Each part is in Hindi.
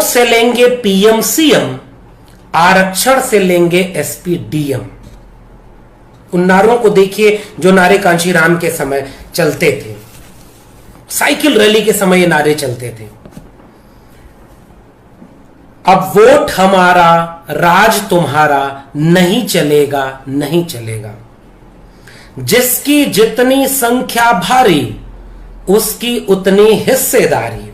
से लेंगे पीएम सीएम, आरक्षण से लेंगे एसपी डीएम। उन नारों को देखिए जो नारे कांशीराम के समय चलते थे, साइकिल रैली के समय ये नारे चलते थे। अब वोट हमारा, राज तुम्हारा, नहीं चलेगा नहीं चलेगा। जिसकी जितनी संख्या भारी, उसकी उतनी हिस्सेदारी।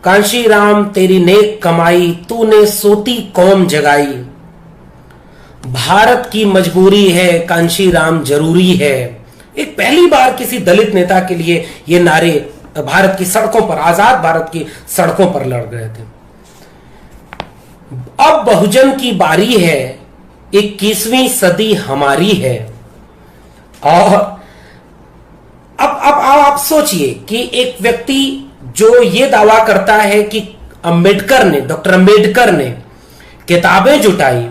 कांशीराम तेरी नेक कमाई, तूने सोती कौम जगाई। भारत की मजबूरी है, कांशीराम जरूरी है। एक पहली बार किसी दलित नेता के लिए ये नारे भारत की सड़कों पर, आजाद भारत की सड़कों पर लड़ गए थे। अब बहुजन की बारी है, 21वीं सदी हमारी है। और अब आप सोचिए कि एक व्यक्ति जो ये दावा करता है कि डॉक्टर अंबेडकर ने किताबें जुटाई,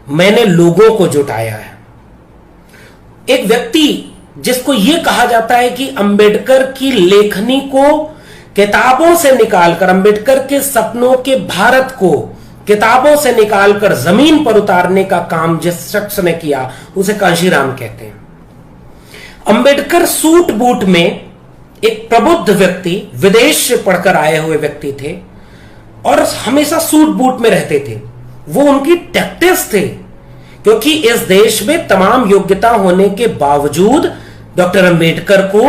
मैंने लोगों को जुटाया है। एक व्यक्ति जिसको यह कहा जाता है कि अंबेडकर की लेखनी को किताबों से निकालकर, अंबेडकर के सपनों के भारत को किताबों से निकालकर जमीन पर उतारने का काम जिस शख्स ने किया, उसे कांशीराम कहते हैं। अंबेडकर सूट बूट में एक प्रबुद्ध व्यक्ति, विदेश से पढ़कर आए हुए व्यक्ति थे और हमेशा सूट बूट में रहते थे। वो उनकी टैक्टिक्स थे, क्योंकि इस देश में तमाम योग्यता होने के बावजूद डॉक्टर अंबेडकर को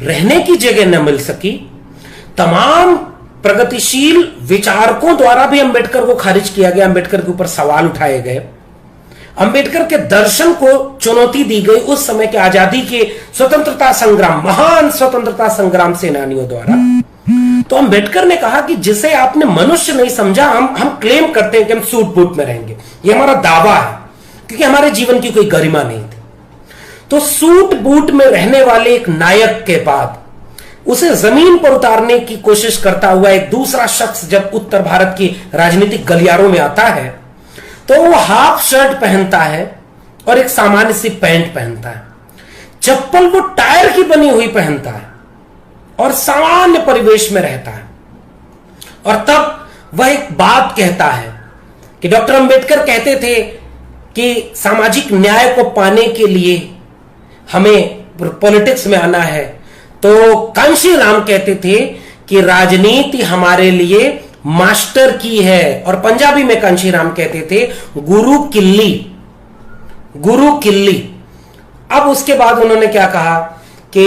रहने की जगह न मिल सकी। तमाम प्रगतिशील विचारकों द्वारा भी अंबेडकर को खारिज किया गया, अंबेडकर के ऊपर सवाल उठाए गए, अंबेडकर के दर्शन को चुनौती दी गई उस समय के आजादी के स्वतंत्रता संग्राम, महान स्वतंत्रता संग्राम सेनानियों द्वारा। तो अंबेडकर ने कहा कि जिसे आपने मनुष्य नहीं समझा, हम क्लेम करते हैं कि हम सूट बूट में रहेंगे, ये हमारा दावा है, क्योंकि हमारे जीवन की कोई गरिमा नहीं थी। तो सूट बूट में रहने वाले एक नायक के बाद उसे जमीन पर उतारने की कोशिश करता हुआ एक दूसरा शख्स जब उत्तर भारत की राजनीतिक गलियारों में आता है, तो वो हाफ शर्ट पहनता है और एक सामान्य सी पैंट पहनता है। चप्पल वो टायर की बनी हुई पहनता है और सामान्य परिवेश में रहता है। और तब वह एक बात कहता है कि डॉक्टर अंबेडकर कहते थे कि सामाजिक न्याय को पाने के लिए हमें पॉलिटिक्स में आना है। तो कांशीराम कहते थे कि राजनीति हमारे लिए मास्टर की है, और पंजाबी में कांशीराम कहते थे गुरु किल्ली, गुरु किल्ली। अब उसके बाद उन्होंने क्या कहा कि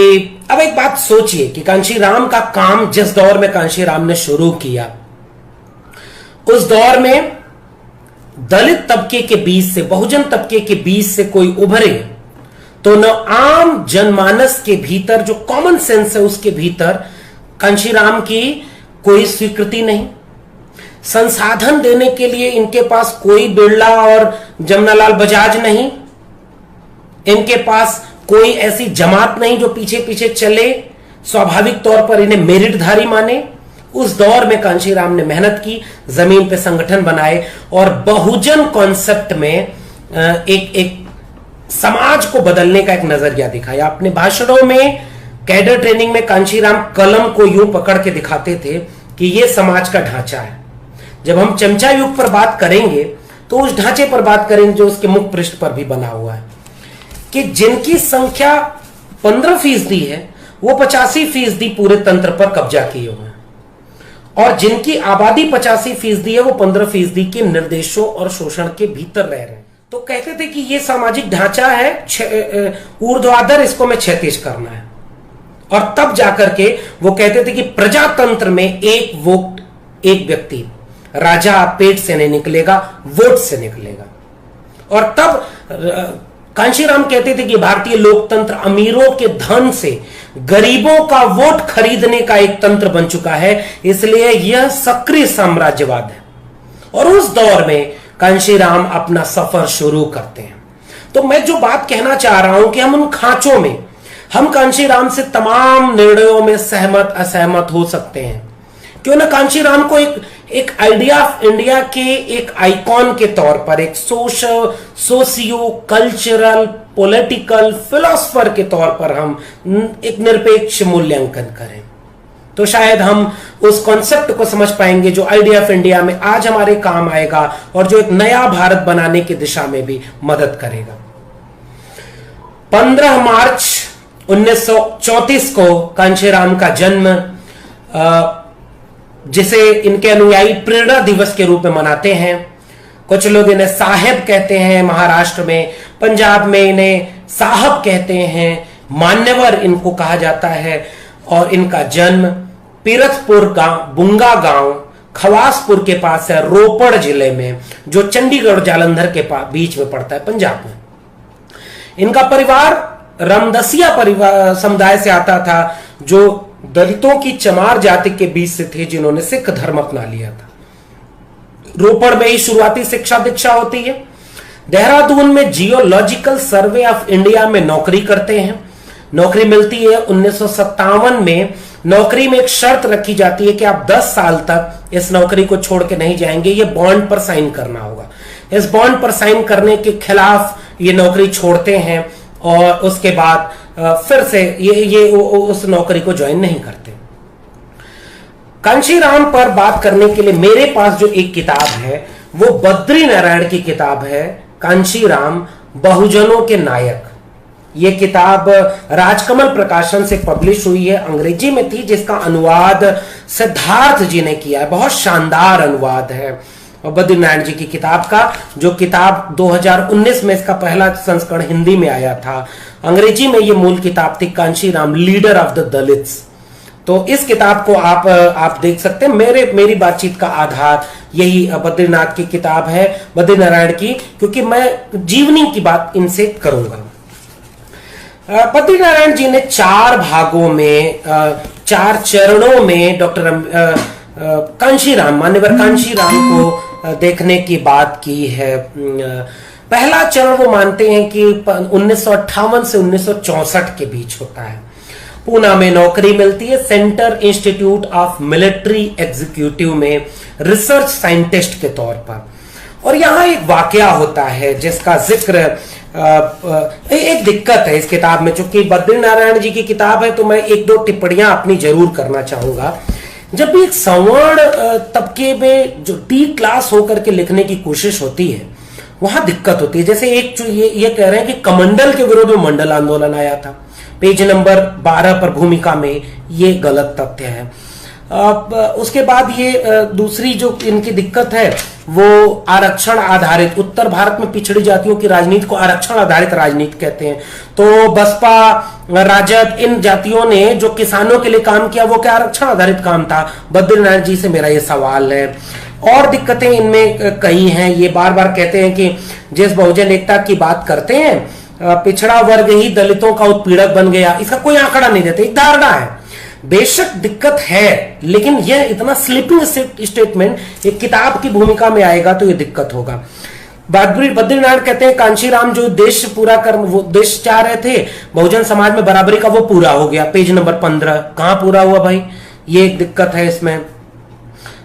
अब एक बात सोचिए कि कांशीराम का काम जिस दौर में कांशीराम ने शुरू किया, उस दौर में दलित तबके के बीच से, बहुजन तबके के बीच से कोई उभरे तो न आम जनमानस के भीतर जो कॉमन सेंस है उसके भीतर कांशीराम की कोई स्वीकृति नहीं, संसाधन देने के लिए इनके पास कोई बिरला और जमनालाल बजाज नहीं, इनके पास कोई ऐसी जमात नहीं जो पीछे पीछे चले, स्वाभाविक तौर पर इन्हें मेरिटधारी माने। उस दौर में कांशीराम ने मेहनत की, जमीन पे संगठन बनाए और बहुजन कॉन्सेप्ट में एक समाज को बदलने का एक नजरिया दिखाया। अपने भाषणों में, कैडर ट्रेनिंग में कांशीराम कलम को यूं पकड़ के दिखाते थे कि यह समाज का ढांचा है। जब हम चमचा युग पर बात करेंगे तो उस ढांचे पर बात करेंगे जो उसके मुख पृष्ठ पर भी बना हुआ है, कि जिनकी संख्या 15% है वो 85% पूरे तंत्र पर कब्जा किए हुए हैं, और जिनकी आबादी 85% है वो 15% के निर्देशों और शोषण के भीतर रह रहे हैं। तो कहते थे कि ये सामाजिक ढांचा है ऊर्ध्वाधर, इसको में क्षैतिज करना है। और तब जाकर के वो कहते थे कि प्रजातंत्र में एक वोट, एक व्यक्ति, राजा पेट से नहीं निकलेगा, वोट से निकलेगा। और तब कांशीराम कहते थे कि भारतीय लोकतंत्र अमीरों के धन से गरीबों का वोट खरीदने का एक तंत्र बन चुका है, इसलिए यह सक्रिय साम्राज्यवाद है। और उस दौर में कांशीराम अपना सफर शुरू करते हैं। तो मैं जो बात कहना चाह रहा हूं कि हम उन खांचों में, हम कांशीराम से तमाम निर्णयों में सहमत असहमत हो सकते हैं, क्यों ना कांशीराम को एक आइडिया ऑफ इंडिया के एक आइकॉन के तौर पर, एक सोशियो कल्चरल पॉलिटिकल फिलोसफर के तौर पर हम एक निरपेक्ष मूल्यांकन करें। तो शायद हम उस कॉन्सेप्ट को समझ पाएंगे जो आइडिया ऑफ इंडिया में आज हमारे काम आएगा और जो एक नया भारत बनाने की दिशा में भी मदद करेगा। 15 मार्च 1934 को कांशीराम का जन्म, जिसे इनके अनुयायी प्रेरणा दिवस के रूप में मनाते हैं। कुछ लोग इन्हें साहेब कहते हैं महाराष्ट्र में, पंजाब में इन्हें साहब कहते हैं, मान्यवर इनको कहा जाता है। और इनका जन्म पीरथपुर गांव, बुंगा गांव खवासपुर के पास है, रोपड़ जिले में, जो चंडीगढ़ जालंधर के बीच में पड़ता है पंजाब में। इनका परिवार रामदसिया परिवार समुदाय से आता था, जो दलितों की चमार जाति के बीच से थे, जिन्होंने सिख धर्म अपना लिया था। रोपड़ में ही शुरुआती शिक्षा दीक्षा होती है। देहरादून में जियोलॉजिकल सर्वे ऑफ इंडिया में नौकरी करते हैं। नौकरी मिलती है 1957 में। नौकरी में एक शर्त रखी जाती है कि आप 10 साल तक इस नौकरी को छोड़ के नहीं जाएंगे, ये बॉन्ड पर साइन करना होगा। इस बॉन्ड पर साइन करने के खिलाफ ये नौकरी छोड़ते हैं और उसके बाद फिर से ये उस नौकरी को ज्वाइन नहीं करते। कांशीराम पर बात करने के लिए मेरे पास जो एक किताब है वो बद्री नारायण की किताब है, कांशीराम बहुजनों के नायक। ये किताब राजकमल प्रकाशन से पब्लिश हुई है, अंग्रेजी में थी, जिसका अनुवाद सिद्धार्थ जी ने किया है। बहुत शानदार अनुवाद है और बद्री नारायण जी की किताब का, जो किताब 2019 में इसका पहला संस्करण हिंदी में आया था। अंग्रेजी में ये मूल किताब थी, Kanshiram leader of the Dalits. तो इस किताब को आप देख सकते हैं। मेरी बातचीत का आधार यही बद्रीनाथ की किताब है, बद्री नारायण की, क्योंकि मैं जीवनी की बात इनसे करूंगा। बद्री नारायण जी ने 4 भागों में, 4 चरणों में डॉक्टर कांशीराम, मान्यवर कांशीराम को देखने की बात की है। पहला चरण वो मानते हैं कि 1958 से 1964 के बीच होता है। पूना में नौकरी मिलती है, centre institute of military executive में रिसर्च साइंटिस्ट के तौर पर। और यहां एक वाकया होता है जिसका जिक्र, एक दिक्कत है इस किताब में। चूंकि बद्री नारायण जी की किताब है तो मैं 1-2 टिप्पणियां अपनी जरूर करना चाहूंगा। जब भी एक सवर्ण तबके में जो डी क्लास होकर के लिखने की कोशिश होती है, वहां दिक्कत होती है। जैसे एक ये कह रहे हैं कि कमंडल के विरोध में मंडल आंदोलन आया था, पेज नंबर 12 पर भूमिका में, ये गलत तथ्य है। उसके बाद ये दूसरी जो इनकी दिक्कत है वो आरक्षण आधारित, उत्तर भारत में पिछड़ी जातियों की राजनीति को आरक्षण आधारित राजनीति कहते हैं। तो बसपा, राजद, इन जातियों ने जो किसानों के लिए काम किया वो क्या आरक्षण आधारित काम था? बद्री नारायण जी से मेरा ये सवाल है। और दिक्कतें इनमें कई हैं। ये बार बार कहते हैं कि जिस बहुजन एकता की बात करते हैं, पिछड़ा वर्ग ही दलितों का उत्पीड़क बन गया, इसका कोई आंकड़ा नहीं देते, एक धारणा है। बेशक दिक्कत है, लेकिन यह इतना स्लीपिंग स्टेटमेंट एक किताब की भूमिका में आएगा तो यह दिक्कत होगा। बद्री नारायण कहते हैं कांशीराम जो उद्देश्य पूरा कर, वो उद्देश्य चाह रहे थे बहुजन समाज में बराबरी का, वो पूरा हो गया। पेज नंबर 15 कहां पूरा हुआ भाई? ये एक दिक्कत है इसमें।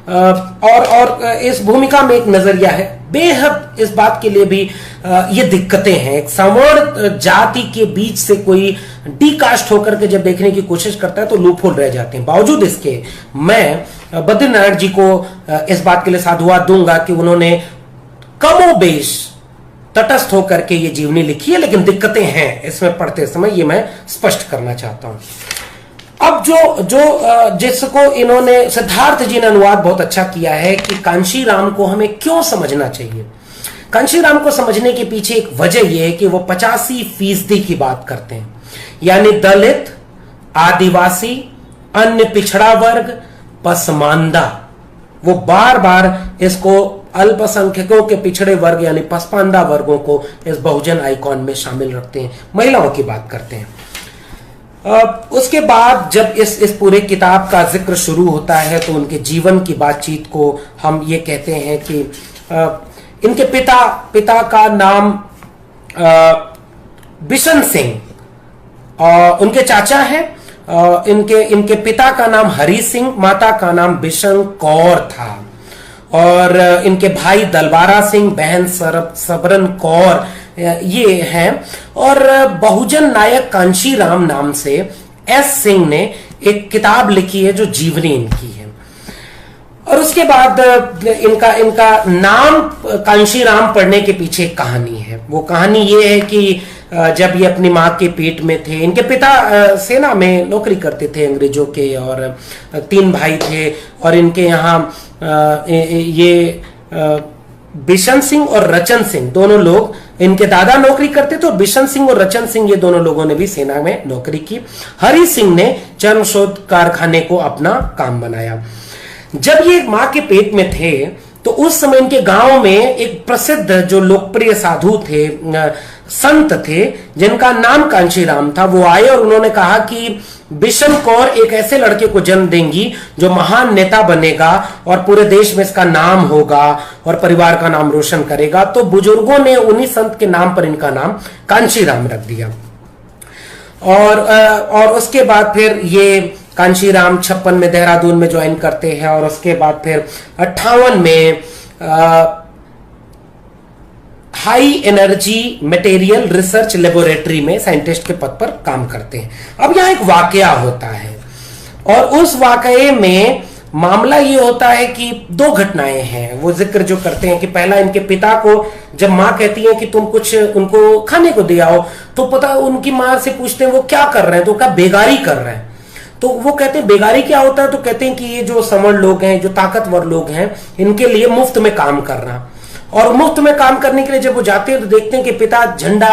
और इस भूमिका में एक नजरिया है, बेहद इस बात के लिए भी ये दिक्कतें हैं। एक सवर्ण जाति के बीच से कोई डीकास्ट होकर के जब देखने की कोशिश करता है तो लूपहोल रह जाते हैं। बावजूद इसके मैं बद्री नारायण जी को इस बात के लिए साधुवाद दूंगा कि उन्होंने कमोबेश तटस्थ होकर के ये जीवनी लिखी है, लेकिन दिक्कतें हैं इसमें पढ़ते समय, ये मैं स्पष्ट करना चाहता हूं। अब जिसको इन्होंने, सिद्धार्थ जी ने अनुवाद बहुत अच्छा किया है कि कांशीराम को हमें क्यों समझना चाहिए। कांशीराम को समझने के पीछे एक वजह यह है कि वो 85% की बात करते हैं, यानी दलित, आदिवासी, अन्य पिछड़ा वर्ग, पसमानदा। वो बार बार इसको अल्पसंख्यकों के पिछड़े वर्ग यानी पसमानदा वर्गों को इस बहुजन आइकॉन में शामिल रखते हैं, महिलाओं की बात करते हैं। उसके बाद जब इस पूरे किताब का जिक्र शुरू होता है तो उनके जीवन की बातचीत को हम ये कहते हैं कि इनके पिता का नाम बिशन सिंह और उनके चाचा हैं। इनके पिता का नाम हरि सिंह, माता का नाम बिशन कौर था। और इनके भाई दलबारा सिंह, बहन सबरन कौर ये हैं। और बहुजन नायक कांशीराम नाम से एस सिंह ने एक किताब लिखी है जो जीवनी इनकी है। और उसके बाद इनका नाम कांशीराम पढ़ने के पीछे एक कहानी है। वो कहानी ये है कि जब ये अपनी माँ के पेट में थे, इनके पिता सेना में नौकरी करते थे अंग्रेजों के, और 3 भाई थे। और इनके यहाँ ये बिशन सिंह और रचन सिंह दोनों लोग, इनके दादा नौकरी करते थे, और बिशन सिंह और रचन सिंह ये दोनों लोगों ने भी सेना में नौकरी की। हरि सिंह ने चर्म शोध कारखाने को अपना काम बनाया। जब ये मां के पेट में थे तो उस समय इनके गांव में एक प्रसिद्ध जो लोकप्रिय साधु थे, संत थे, जिनका नाम कांशीराम था। वो आए और उन्होंने कहा कि बिशन कौर एक ऐसे लड़के को जन्म देंगी जो महान नेता बनेगा और पूरे देश में इसका नाम होगा और परिवार का नाम रोशन करेगा। तो बुजुर्गों ने उन्हीं संत के नाम पर इनका नाम कांशीराम रख दिया। और उसके बाद फिर ये कांशीराम 56 में देहरादून में ज्वाइन करते हैं, और उसके बाद फिर 58 में high energy material research laboratory में साइंटिस्ट के पद पर काम करते हैं। अब यहां एक वाकया होता है, और उस वाकये में मामला ये होता है कि 2 घटनाएं हैं। वो जिक्र जो करते हैं कि पहला, इनके पिता को जब माँ कहती है कि तुम कुछ उनको खाने को दे आओ, तो पता उनकी माँ से पूछते हैं वो क्या कर रहे हैं, तो क्या बेगारी कर रहे हैं। तो वो कहते हैं बेगारी क्या होता है, तो कहते हैं कि ये जो समर लोग हैं, जो ताकतवर लोग हैं, इनके लिए मुफ्त में काम करना। और मुफ्त में काम करने के लिए जब वो जाते हैं तो देखते हैं कि पिता झंडा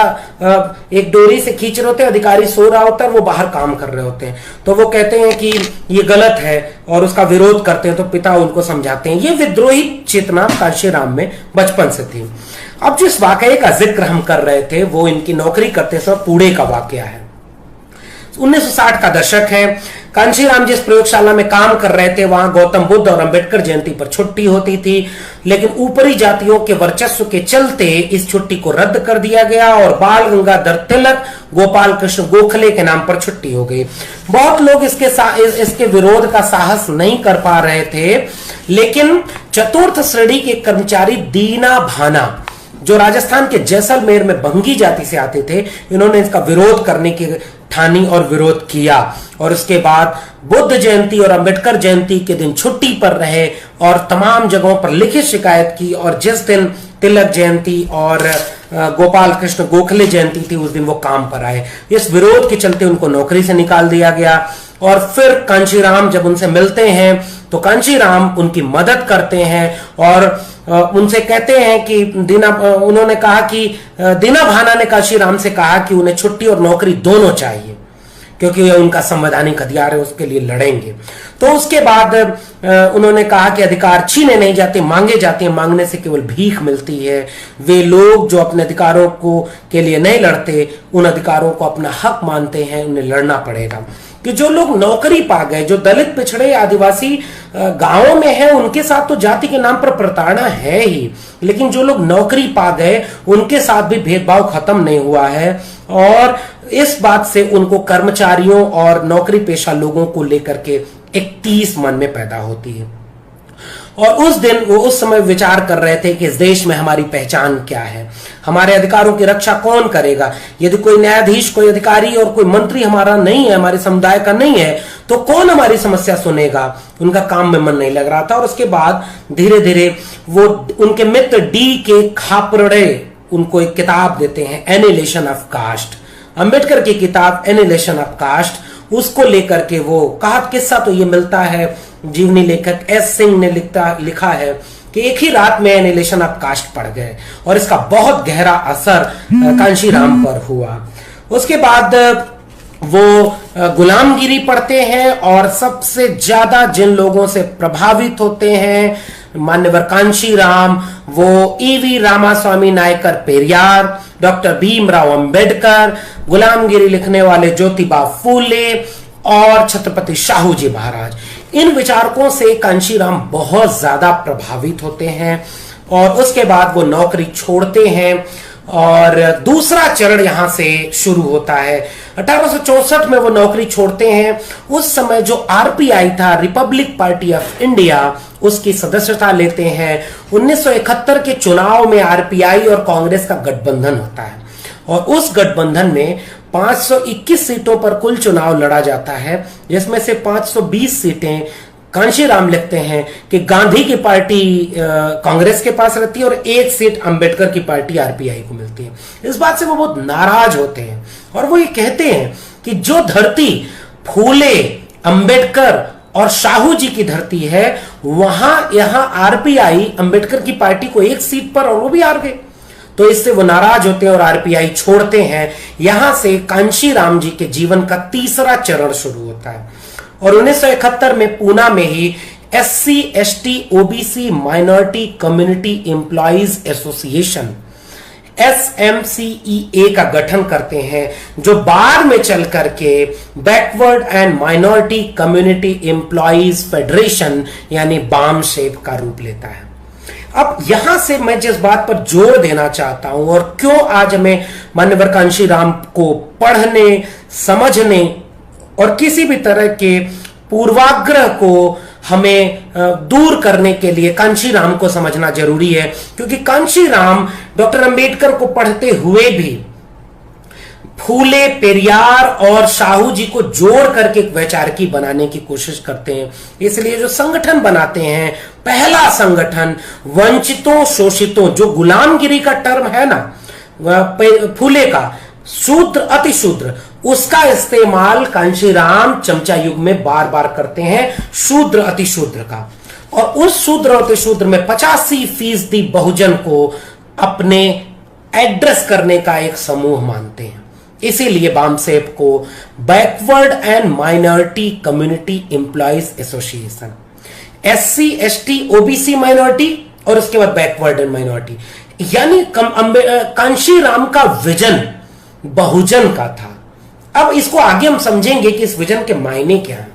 एक डोरी से खींच रहे होते हैं, अधिकारी सो रहा होता है, वो बाहर काम कर रहे होते हैं। तो वो कहते हैं कि ये गलत है और उसका विरोध करते हैं। तो पिता उनको समझाते हैं। ये विद्रोही चेतना कांशीराम में बचपन से थी। अब जिस वाकये का जिक्र हम कर रहे थे वो इनकी नौकरी करते समय पुणे का वाकया है। 1960 का दशक है। कांशीराम जिस प्रयोगशाला में काम कर रहे थे वहां गौतम बुद्ध और अंबेडकर जयंती पर छुट्टी होती थी, लेकिन ऊपरी जातियों के वर्चस्व के चलते इस छुट्टी को रद्द कर दिया गया और बाल गंगाधर तिलक, गोपाल कृष्ण गोखले के नाम पर छुट्टी हो गई। बहुत लोग इसके विरोध का साहस नहीं कर पा रहे थे, लेकिन चतुर्थ श्रेणी के कर्मचारी दीना भाना, जो राजस्थान के जैसलमेर में बंगी जाति से आते थे, इन्होंने इसका विरोध करने की ठानी और विरोध किया। और उसके बाद बुद्ध जयंती और अंबेडकर जयंती के दिन छुट्टी पर रहे और तमाम जगहों पर लिखित शिकायत की। और जिस दिन तिलक जयंती और गोपाल कृष्ण गोखले जयंती थी उस दिन वो काम पर आए। इस विरोध के चलते उनको नौकरी से निकाल दिया गया। और फिर कांशीराम जब उनसे मिलते हैं तो कांशीराम उनकी मदद करते हैं और उनसे कहते हैं कि उन्होंने कहा कि दीना भाना ने कांशीराम से कहा कि उन्हें छुट्टी और नौकरी दोनों चाहिए, क्योंकि ये उनका संवैधानिक अधिकार है, उसके लिए लड़ेंगे। तो उसके बाद उन्होंने कहा कि अधिकार छीने नहीं जाते, मांगे जाते हैं, मांगने से केवल भीख मिलती है। वे लोग जो अपने अधिकारों को के लिए नहीं लड़ते, उन अधिकारों को अपना हक मानते हैं, उन्हें लड़ना पड़ेगा। कि जो लोग नौकरी पा गए, जो दलित पिछड़े आदिवासी गांवों में है, उनके साथ तो जाति के नाम पर प्रताड़ना है ही, लेकिन जो लोग नौकरी पा गए उनके साथ भी भेदभाव खत्म नहीं हुआ है। और इस बात से उनको कर्मचारियों और नौकरी पेशा लोगों को लेकर के एक टीस मन में पैदा होती है। और उस दिन वो उस समय विचार कर रहे थे कि इस देश में हमारी पहचान क्या है, हमारे अधिकारों की रक्षा कौन करेगा। यदि कोई न्यायाधीश, कोई अधिकारी और कोई मंत्री हमारा नहीं है, हमारे समुदाय का नहीं है, तो कौन हमारी समस्या सुनेगा। उनका काम में मन नहीं लग रहा था। और उसके बाद धीरे धीरे वो उनके मित्र डी के खापरड़े उनको एक किताब देते हैं, एनिलेशन ऑफ कास्ट, अंबेडकर की किताब एनिलेशन ऑफ कास्ट। उसको लेकर के वो कहा, किस्सा तो ये मिलता है, जीवनी लेखक एस सिंह ने लिखा है कि एक ही रात में एनिलेशन ऑफ कास्ट पढ़ गए और इसका बहुत गहरा असर कांशीराम पर हुआ। उसके बाद वो गुलामगिरी पढ़ते हैं और सबसे ज्यादा जिन लोगों से प्रभावित होते हैं मान्यवर कांशीराम, वो ईवी रामास्वामी नायकर पेरियार, डॉक्टर भीमराव अंबेडकर, गुलामगिरी लिखने वाले ज्योतिबा फूले और छत्रपति शाहू जी महाराज। इन विचारकों से कांशीराम बहुत ज्यादा प्रभावित होते हैं और उसके बाद वो नौकरी छोड़ते हैं और दूसरा चरण यहां से शुरू होता है। 1864 में वो नौकरी छोड़ते हैं। उस समय जो आरपीआई था, रिपब्लिक पार्टी ऑफ इंडिया, उसकी सदस्यता लेते हैं। 1971 के चुनाव में आरपीआई और कांग्रेस का गठबंधन होता है और उस गठबंधन में 521 सीटों पर कुल चुनाव लड़ा जाता है, जिसमें से 520 सीटें कांशीराम लिखते हैं कि गांधी की पार्टी कांग्रेस के पास रहती है और 1 सीट अंबेडकर की पार्टी आरपीआई को मिलती है। इस बात से वो बहुत नाराज होते हैं और वो ये कहते हैं कि जो धरती फूले, अंबेडकर और साहू जी की धरती है, यहां आरपीआई अंबेडकर की पार्टी को 1 सीट पर, और वो भी हार गए। तो इससे वो नाराज होते हैं और आरपीआई छोड़ते हैं। यहां से कांशीराम जी के जीवन का तीसरा चरण शुरू होता है और 1971 में पूना में ही SC ST OBC minority community employees association SMCEA का गठन करते हैं, जो बाद में चल करके backward and minority community employees federation यानी बामसेफ का रूप लेता है। अब यहां से मैं जिस बात पर जोर देना चाहता हूं और क्यों आज हमें मान्यवर कांशीराम को पढ़ने, समझने और किसी भी तरह के पूर्वाग्रह को हमें दूर करने के लिए कांशीराम को समझना जरूरी है, क्योंकि कांशीराम डॉक्टर अंबेडकर को पढ़ते हुए भी फूले, पेरियार और साहू जी को जोड़ करके एक वैचारिकी बनाने की कोशिश करते हैं। इसलिए जो संगठन बनाते हैं, पहला संगठन वंचितों, शोषितों, जो गुलामगिरी का टर्म है ना फूले का, शूद्र, अतिशूद्र, उसका इस्तेमाल कांशीराम चमचा युग में बार बार करते हैं, शूद्र अतिशूद्र का। और उस शूद्र अतिशूद्र में 85% बहुजन को अपने एड्रेस करने का एक समूह मानते हैं। इसीलिए बामसेफ को backward and minority community employees association, SC ST OBC minority और उसके बाद बैकवर्ड एंड माइनॉरिटी, यानी कांशीराम का विजन बहुजन का था। अब इसको आगे हम समझेंगे कि इस विजन के मायने क्या हैं।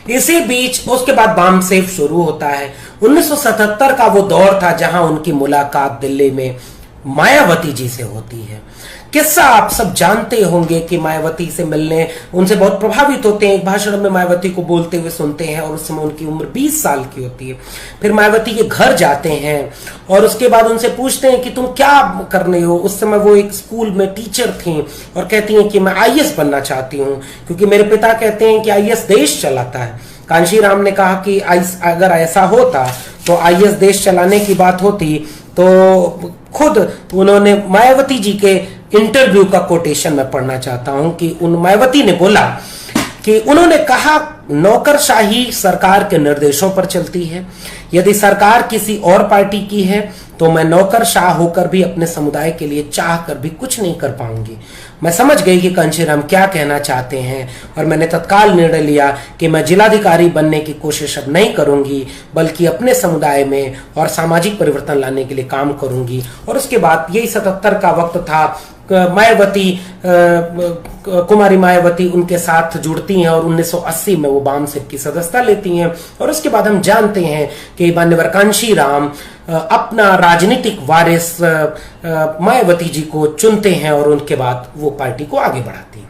इसी बीच उसके बाद बामसेफ शुरू होता है। 1977 का वो दौर था जहां उनकी मुलाकात दिल्ली में मायावती जी से होती है। किस्सा आप सब जानते होंगे कि मायावती से मिलने, उनसे बहुत प्रभावित होते हैं। एक भाषण में मायावती को बोलते हुए सुनते हैं और उस समय उनकी उम्र 20 साल की होती है। फिर मायावती के घर जाते हैं और उसके बाद उनसे पूछते हैं कि तुम क्या कर रहे हो। उस समय वो एक स्कूल में टीचर थी और कहती हैं कि मैं IAS बनना चाहती हूँ, क्योंकि मेरे पिता कहते हैं कि IAS देश चलाता है। कांशीराम ने कहा कि अगर ऐसा होता तो IAS देश चलाने की बात होती तो खुद उन्होंने मायावती जी के इंटरव्यू का कोटेशन मैं पढ़ना चाहता हूं कि मायावती ने बोला कि उन्होंने कहा, नौकरशाही सरकार के निर्देशों पर चलती है। यदि सरकार किसी और पार्टी की है तो मैं नौकरशाह होकर भी अपने समुदाय के लिए चाह कर भी कुछ नहीं कर पाऊंगी। मैं समझ गई कि कांशीराम क्या कहना चाहते हैं और मैंने तत्काल निर्णय लिया कि मैं जिलाधिकारी बनने की कोशिश अब नहीं करूंगी, बल्कि अपने समुदाय में और सामाजिक परिवर्तन लाने के लिए काम करूंगी। और उसके बाद यही 77 का वक्त था। मायावती, कुमारी मायावती उनके साथ जुड़ती हैं और 1980 में वो बामसेफ की सदस्यता लेती हैं। और उसके बाद हम जानते हैं कि मान्यवर कांशीराम अपना राजनीतिक वारिस मायावती जी को चुनते हैं और उनके बाद वो पार्टी को आगे बढ़ाती हैं।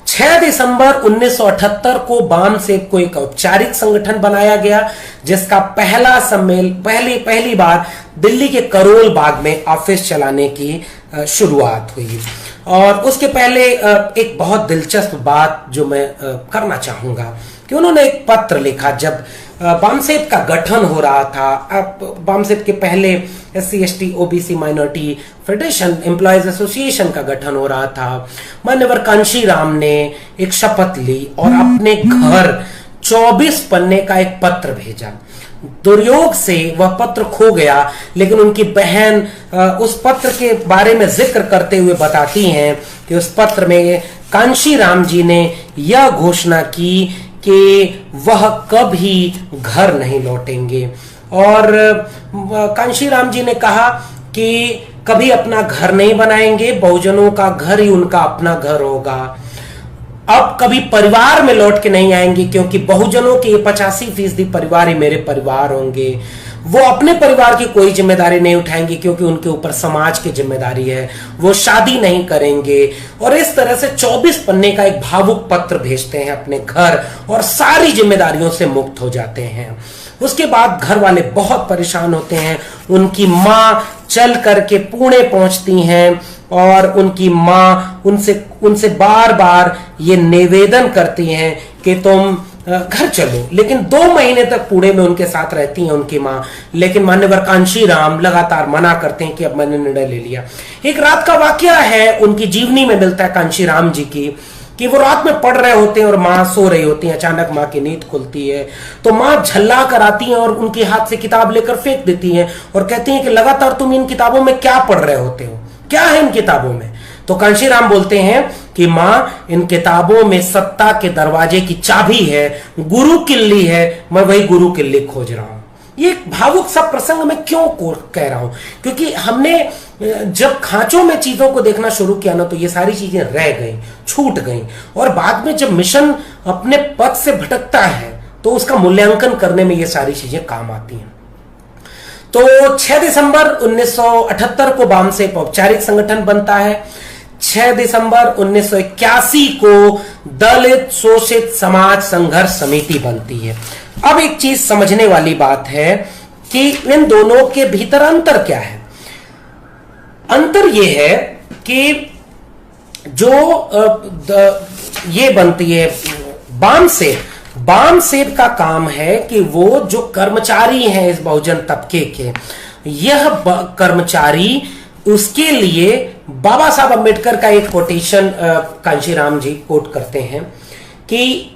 6 दिसंबर 1978 को बामसेफ को एक औपचारिक संगठन बनाया गया, जिसका पहली बार दिल्ली के करोल बाग में ऑफिस चलाने की शुरुआत हुई। और उसके पहले एक बहुत दिलचस्प बात जो मैं करना चाहूंगा कि उन्होंने एक पत्र लिखा जब बामसेफ का गठन हो रहा था। बामसेफ के पहले SC ST OBC minority federation employees association का गठन हो रहा था। मान्यवर कांशीराम ने एक शपथ ली और अपने घर 24 पन्ने का एक पत्र भेजा। दुर्योग से वह पत्र खो गया, लेकिन उनकी बहन उस पत्र के बारे में जिक्र करते हुए बताती हैं कि उस पत्र में कांशीराम जी ने यह घोषणा की कि वह कभी घर नहीं लौटेंगे। और कांशीराम जी ने कहा कि कभी अपना घर नहीं बनाएंगे, बहुजनों का घर ही उनका अपना घर होगा। अब कभी परिवार में लौट के नहीं आएंगे, क्योंकि बहुजनों के 85% परिवार ही मेरे परिवार होंगे। वो अपने परिवार की कोई जिम्मेदारी नहीं उठाएंगे, क्योंकि उनके ऊपर समाज की जिम्मेदारी है। वो शादी नहीं करेंगे। और इस तरह से 24 पन्ने का एक भावुक पत्र भेजते हैं अपने घर और सारी जिम्मेदारियों से मुक्त हो जाते हैं। उसके बाद घर वाले बहुत परेशान होते हैं। उनकी मां चल करके पुणे पहुंचती हैं और उनकी माँ उनसे बार बार ये निवेदन करती हैं कि तुम घर चलो, लेकिन 2 महीने तक पुणे में उनके साथ रहती हैं उनकी माँ। लेकिन मान्यवर कांशीराम लगातार मना करते हैं कि अब मैंने निर्णय ले लिया। एक रात का वाकया है, उनकी जीवनी में मिलता है कांशीराम जी की, कि वो रात में पढ़ रहे होते हैं और माँ सो रही होती है। अचानक माँ की नींद खुलती है तो माँ झल्ला कर आती है और उनके हाथ से किताब लेकर फेंक देती हैं और कहती हैं कि लगातार तुम इन किताबों में क्या पढ़ रहे होते हो, क्या है इन किताबों में? तो कांशीराम बोलते हैं कि माँ, इन किताबों में सत्ता के दरवाजे की चाबी है, गुरु किल्ली है, मैं वही गुरु किल्ली खोज रहा हूं। ये एक भावुक सा प्रसंग मैं क्यों कह रहा हूं? क्योंकि हमने जब खांचों में चीजों को देखना शुरू किया ना, तो ये सारी चीजें रह गई, छूट गई, और बाद में जब मिशन अपने पथ से भटकता है तो उसका मूल्यांकन करने में ये सारी चीजें काम आती हैं। तो 6 दिसंबर 1978 को बामसेप औपचारिक संगठन बनता है। 6 दिसंबर 1981 को दलित शोषित समाज संघर्ष समिति बनती है। अब एक चीज समझने वाली बात है कि इन दोनों के भीतर अंतर क्या है। अंतर यह है कि जो ये बनती है बामसेप का काम है कि वो जो कर्मचारी हैं इस बहुजन तबके के, यह कर्मचारी उसके लिए बाबा साहब अम्बेडकर का एक कोटेशन कांशीराम जी कोट करते हैं कि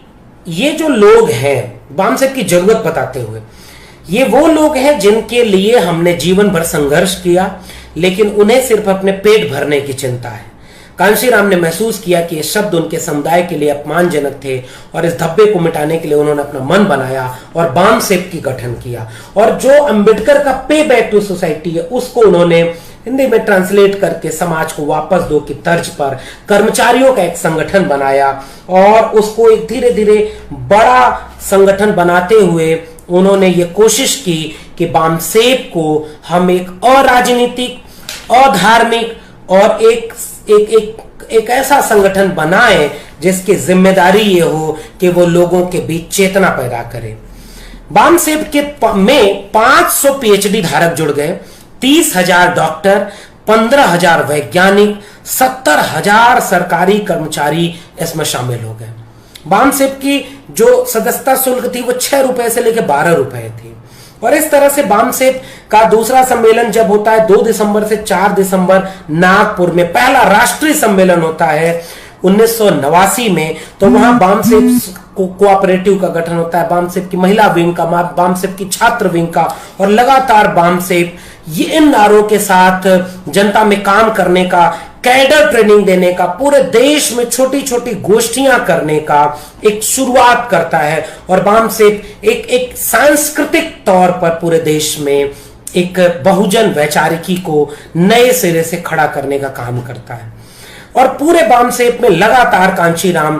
ये जो लोग हैं, बामसेप की जरूरत बताते हुए, ये वो लोग हैं जिनके लिए हमने जीवन भर संघर्ष किया, लेकिन उन्हें सिर्फ अपने पेट भरने की चिंता है। कांशीराम ने महसूस किया कि ये शब्द उनके समुदाय के लिए अपमानजनक थे और इस धब्बे को मिटाने के लिए उन्होंने अपना मन बनाया और बामसेप की गठन किया। और जो अंबेडकर का पे बैक टू सोसाइटी है उसको उन्होंने हिंदी में ट्रांसलेट करके समाज को वापस दो की तर्ज पर कर्मचारियों का एक संगठन बनाया और उसको एक धीरे धीरे बड़ा संगठन बनाते हुए उन्होंने ये कोशिश की कि बामसेप को हम एक अराजनीतिक, अधार्मिक और एक ऐसा संगठन बनाए जिसकी जिम्मेदारी ये हो कि वो लोगों के बीच चेतना पैदा करे। बामसेप के में 500 पीएचडी धारक जुड़ गए, 30,000 डॉक्टर, 15,000 वैज्ञानिक, 70,000 सरकारी कर्मचारी इसमें शामिल हो गए। बामसेप की जो सदस्यता शुल्क थी वो 6 रुपए से लेकर 12 रुपए थी। और इस तरह से बामसेप का दूसरा सम्मेलन जब होता है 2 दिसंबर से 4 दिसंबर नागपुर में, पहला राष्ट्रीय सम्मेलन होता है 1989 में, तो वहां बामसेप कोऑपरेटिव का गठन होता है, बामसेप की महिला विंग का, बामसेप की छात्र विंग का, और लगातार बामसेप ये इन नारों के साथ जनता में काम करने का, कैडर ट्रेनिंग देने का, पूरे देश में छोटी छोटी गोष्ठियां करने का एक शुरुआत करता है। और बामसेप एक सांस्कृतिक तौर पर पूरे देश में एक बहुजन वैचारिकी को नए सिरे से खड़ा करने का काम करता है। और पूरे बामसेप में लगातार कांशीराम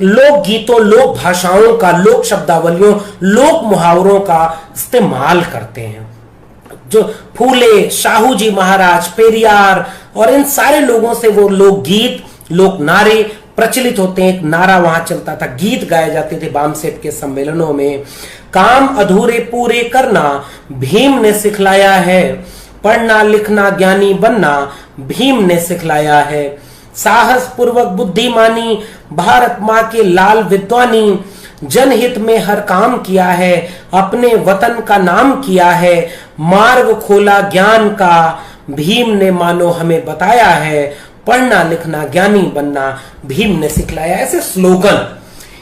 लोक गीतों, लोक भाषाओं का, लोक शब्दावलियों, लोक मुहावरों का इस्तेमाल करते हैं। जो फूले, शाहू जी महाराज, पेरियार और इन सारे लोगों से वो लोक गीत, लोक नारे प्रचलित होते हैं। एक नारा वहां चलता था, गीत गाए जाते थे बामसेप के सम्मेलनों में। काम अधूरे पूरे करना भीम ने सिखलाया है, पढ़ना लिखना ज्ञानी बनना भीम ने सिखलाया है, साहस पूर्वक बुद्धिमानी भारत माँ के लाल विद्वानी, जनहित में हर काम किया है, अपने वतन का नाम किया है, मार्ग खोला ज्ञान का भीम ने मानो हमें बताया है, पढ़ना लिखना ज्ञानी बनना भीम ने सिखलाया। ऐसे स्लोगन,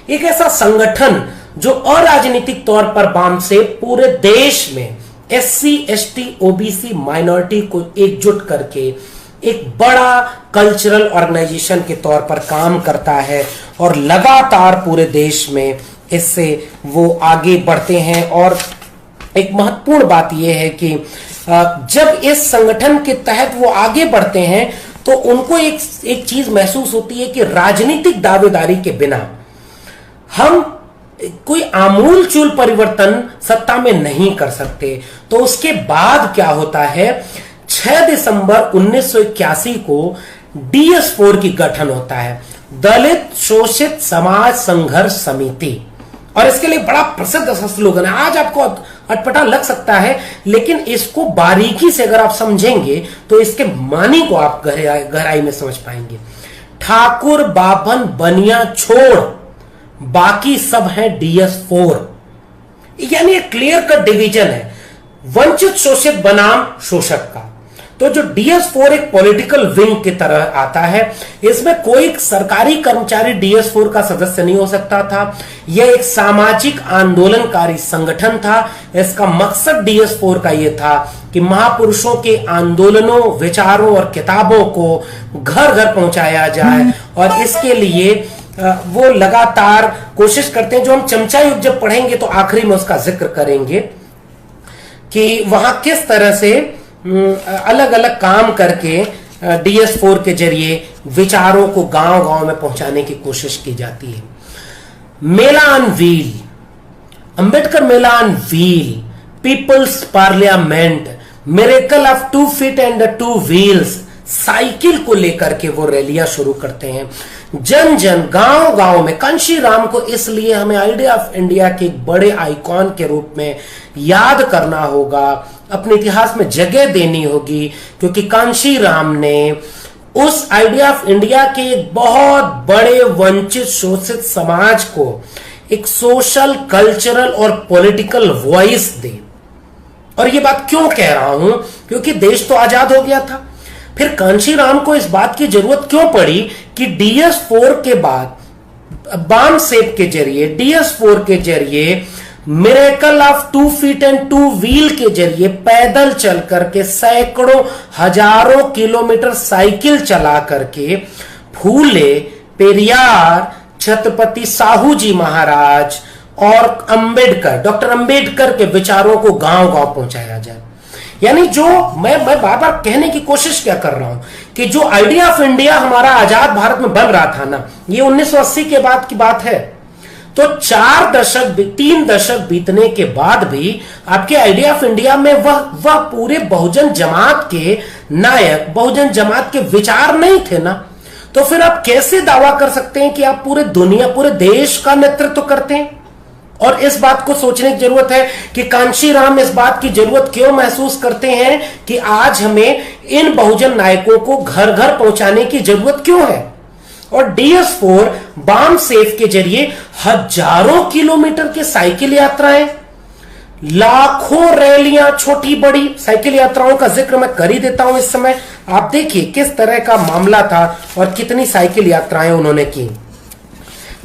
एक ऐसा संगठन जो अराजनीतिक तौर पर बामसेप पूरे देश में SC, ST, OBC माइनॉरिटी को एकजुट करके एक बड़ा कल्चरल ऑर्गेनाइजेशन के तौर पर काम करता है और लगातार पूरे देश में इससे वो आगे बढ़ते हैं। और एक महत्वपूर्ण बात यह है कि जब इस संगठन के तहत वो आगे बढ़ते हैं तो उनको एक चीज महसूस होती है कि राजनीतिक दावेदारी के बिना हम कोई आमूलचूल परिवर्तन सत्ता में नहीं कर सकते। तो उसके बाद क्या होता है, 6 दिसंबर 1981 को DS4 की गठन होता है, दलित शोषित समाज संघर्ष समिति। और इसके लिए बड़ा प्रसिद्ध सा स्लोगन है। आज आपको अटपटा लग सकता है, लेकिन इसको बारीकी से अगर आप समझेंगे तो इसके मानी को आप गहराई में समझ पाएंगे। ठाकुर बाभन बनिया छोड़, बाकी सब है DS4। यानी एक क्लियर कट डिवीजन है, वंचित शोषित बनाम शोषक का। तो जो DS4 एक पॉलिटिकल विंग की तरह आता है, इसमें कोई सरकारी कर्मचारी DS4 का सदस्य नहीं हो सकता था। यह एक सामाजिक आंदोलनकारी संगठन था। इसका मकसद DS4 का यह था कि महापुरुषों के आंदोलनों, विचारों और किताबों को घर घर पहुंचाया जाए, और इसके लिए वो लगातार कोशिश करते हैं। जो हम चमचा युग जब पढ़ेंगे तो आखिरी में उसका जिक्र करेंगे कि वहां किस तरह से अलग अलग काम करके DS4 के जरिए विचारों को गांव गांव में पहुंचाने की कोशिश की जाती है। Mela on wheel, Ambedkar mela on wheel, people's parliament, miracle of 2 feet and 2 wheels, cycle को लेकर के वो रैलियां शुरू करते हैं। जन जन गांव गांव में कांशीराम को इसलिए हमें आइडिया ऑफ इंडिया के एक बड़े आइकॉन के रूप में याद करना होगा, अपने इतिहास में जगह देनी होगी, क्योंकि कांशीराम ने उस आइडिया ऑफ इंडिया के एक बहुत बड़े वंचित शोषित समाज को एक सोशल, कल्चरल और पॉलिटिकल वॉइस दी। और ये बात क्यों कह रहा हूं, क्योंकि देश तो आजाद हो गया था। फिर कांशीराम को इस बात की जरूरत क्यों पड़ी कि DS4 के बाद बाम सेब के जरिए, DS4 के जरिए, miracle of 2 feet and 2 wheel के जरिए पैदल चल करके सैकड़ों हजारों किलोमीटर साइकिल चला करके फूले, पेरियार, छत्रपति साहू जी महाराज और अंबेडकर, डॉक्टर अंबेडकर के विचारों को गांव गांव पहुंचाया जाए। यानी जो मैं बार बार कहने की कोशिश क्या कर रहा हूं कि जो आइडिया ऑफ इंडिया हमारा आजाद भारत में बन रहा था ना, ये 1980 के बाद की बात है। तो 3 दशक बीतने के बाद भी आपके आइडिया ऑफ इंडिया में वह पूरे बहुजन जमात के नायक, बहुजन जमात के विचार नहीं थे ना। तो फिर आप कैसे दावा कर सकते हैं कि आप पूरे दुनिया, पूरे देश का नेतृत्व करते हैं? और इस बात को सोचने की जरूरत है कि कांशीराम इस बात की जरूरत क्यों महसूस करते हैं कि आज हमें इन बहुजन नायकों को घर घर पहुंचाने की जरूरत क्यों है। और DS4 बाम सेफ के जरिए हजारों किलोमीटर की साइकिल यात्राएं, लाखों रैलियां, छोटी बड़ी साइकिल यात्राओं का जिक्र मैं कर ही देता हूं इस समय। आप देखिए किस तरह का मामला था और कितनी साइकिल यात्राएं उन्होंने की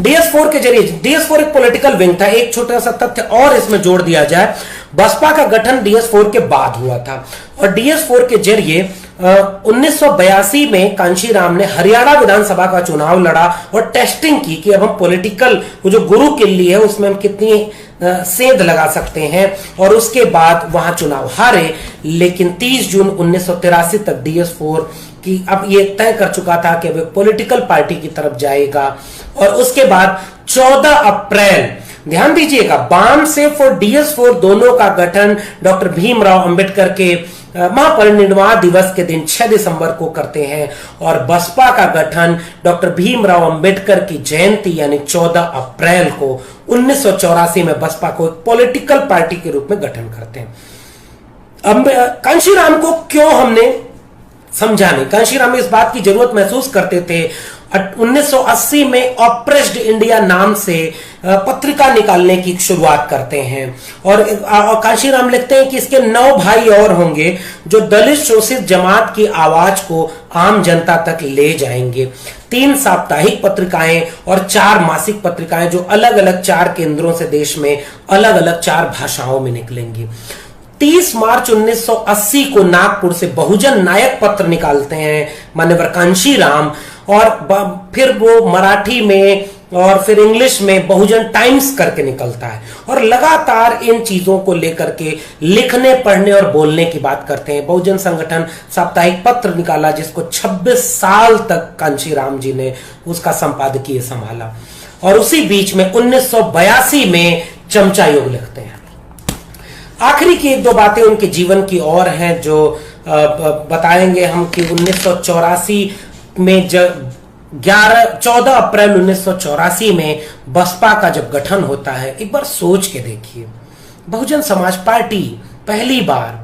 DS4 के जरिए। DS4 एक पॉलिटिकल विंग था। एक छोटा सा तथ्य और इसमें जोड़ दिया जाए, बसपा का गठन DS4 के बाद हुआ था, और DS4 के जरिए 1982 में कांशीराम ने हरियाणा विधानसभा का चुनाव लड़ा और टेस्टिंग की कि अब हम पॉलिटिकल, वो जो गुरु किल्ली है उसमें हम कितनी सेंध लगा सकते हैं, और उसके बाद वहां चुनाव हारे। लेकिन 30 जून 1983 तक DS4 कि अब ये तय कर चुका था कि अब पॉलिटिकल पार्टी की तरफ जाएगा। और उसके बाद 14 अप्रैल, ध्यान दीजिएगा, बाम सेफ और DS4 दोनों का गठन डॉक्टर भीमराव अंबेडकर के महापरिनिर्वाण दिवस के दिन 6 दिसंबर को करते हैं, और बसपा का गठन डॉक्टर भीमराव अंबेडकर की जयंती यानी 14 अप्रैल को 1984 में बसपा को एक पॉलिटिकल पार्टी के रूप में गठन करते हैं। अब कांशीराम को क्यों हमने समझा नहीं, कांशीराम इस बात की जरूरत महसूस करते थे। 1980 में ऑप्रेस्ड इंडिया नाम से पत्रिका निकालने की शुरुआत करते हैं, और कांशीराम लिखते हैं कि इसके 9 भाई और होंगे जो दलित शोषित जमात की आवाज को आम जनता तक ले जाएंगे। 3 साप्ताहिक पत्रिकाएं और 4 मासिक पत्रिकाएं जो अलग अलग 4 केंद्रों से देश में अलग अलग 4 भाषाओं में निकलेंगी। 30 मार्च 1980 को नागपुर से बहुजन नायक पत्र निकालते हैं मान्यवर कांशीराम, और फिर वो मराठी में और फिर इंग्लिश में बहुजन टाइम्स करके निकलता है, और लगातार इन चीजों को लेकर के लिखने, पढ़ने और बोलने की बात करते हैं। बहुजन संगठन साप्ताहिक पत्र निकाला जिसको 26 साल तक कांशीराम जी ने उसका संपादकीय संभाला, और उसी बीच में 1982 में चमचा युग लिखते हैं। आखिरी की 1-2 बातें उनके जीवन की और हैं जो बताएंगे हम कि 1984 में जब 14 अप्रैल 1984 में बसपा का जब गठन होता है, एक बार सोच के देखिए, बहुजन समाज पार्टी पहली बार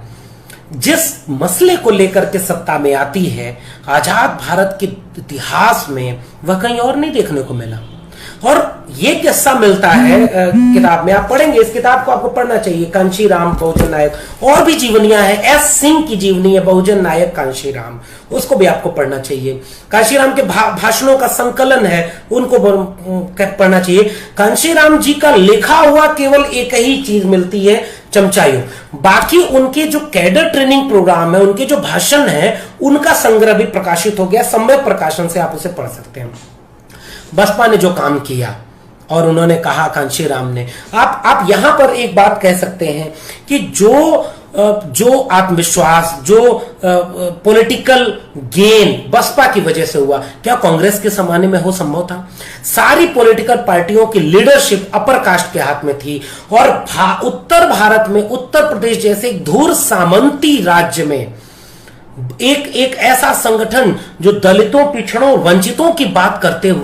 जिस मसले को लेकर के सत्ता में आती है, आजाद भारत के इतिहास में वह कहीं और नहीं देखने को मिला। और ये किस्सा मिलता है किताब में, आप पढ़ेंगे, इस किताब को आपको पढ़ना चाहिए, कांशीराम बहुजन नायक। और भी जीवनियां हैं, एस सिंह की जीवनी है बहुजन नायक कांशीराम, उसको भी आपको पढ़ना चाहिए। कांशीराम के भाषणों का संकलन है, उनको पढ़ना चाहिए। कांशीराम जी का लिखा हुआ केवल एक ही चीज मिलती है, चमचाइयों। बाकी उनके जो कैडर ट्रेनिंग प्रोग्राम है, उनके जो भाषण है, उनका संग्रह भी प्रकाशित हो गया, सम्यक प्रकाशन से आप उसे पढ़ सकते हैं। बसपा ने जो काम किया और उन्होंने कहा, कांशीराम ने, आप यहां पर एक बात कह सकते हैं कि जो आत्मविश्वास, जो पॉलिटिकल गेन बसपा की वजह से हुआ, क्या कांग्रेस के जमाने में हो संभव था? सारी पॉलिटिकल पार्टियों की लीडरशिप अपर कास्ट के हाथ में थी और उत्तर भारत में, उत्तर प्रदेश जैसे एक धूर सामंती राज्य में एक ऐसा संगठन जो दलितों, पिछड़ों, वंचितों की बात करते हुए